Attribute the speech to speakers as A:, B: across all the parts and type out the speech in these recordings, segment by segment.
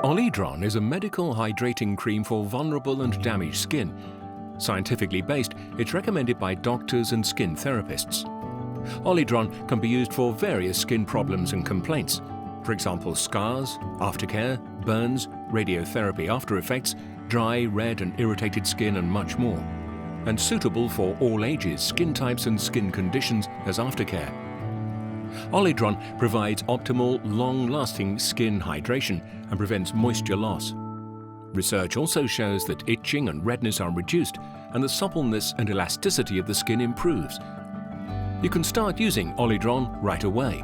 A: ALHYDRAN is a medical hydrating cream for vulnerable and damaged skin. Scientifically based, it's recommended by doctors and skin therapists. ALHYDRAN can be used for various skin problems and complaints. For example, scars, aftercare, burns, radiotherapy after effects, dry, red and irritated skin and much more. And suitable for all ages, skin types and skin conditions as aftercare. ALHYDRAN provides optimal, long-lasting skin hydration and prevents moisture loss. Research also shows that itching and redness are reduced and the suppleness and elasticity of the skin improves. You can start using ALHYDRAN right away.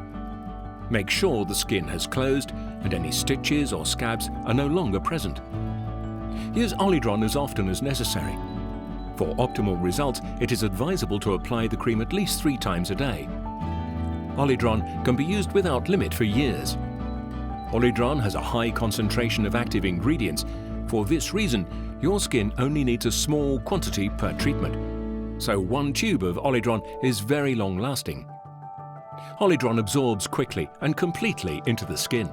A: Make sure the skin has closed and any stitches or scabs are no longer present. Use ALHYDRAN as often as necessary. For optimal results, it is advisable to apply the cream at least 3 times a day. ALHYDRAN can be used without limit for years. ALHYDRAN has a high concentration of active ingredients. For this reason, your skin only needs a small quantity per treatment. So 1 tube of ALHYDRAN is very long-lasting. ALHYDRAN absorbs quickly and completely into the skin,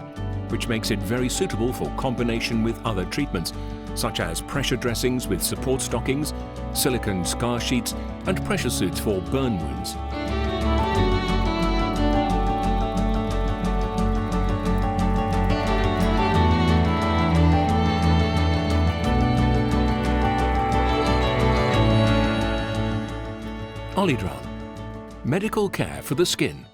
A: which makes it very suitable for combination with other treatments, such as pressure dressings with support stockings, silicone scar sheets, and pressure suits for burn wounds. ALHYDRAN, medical care for the skin.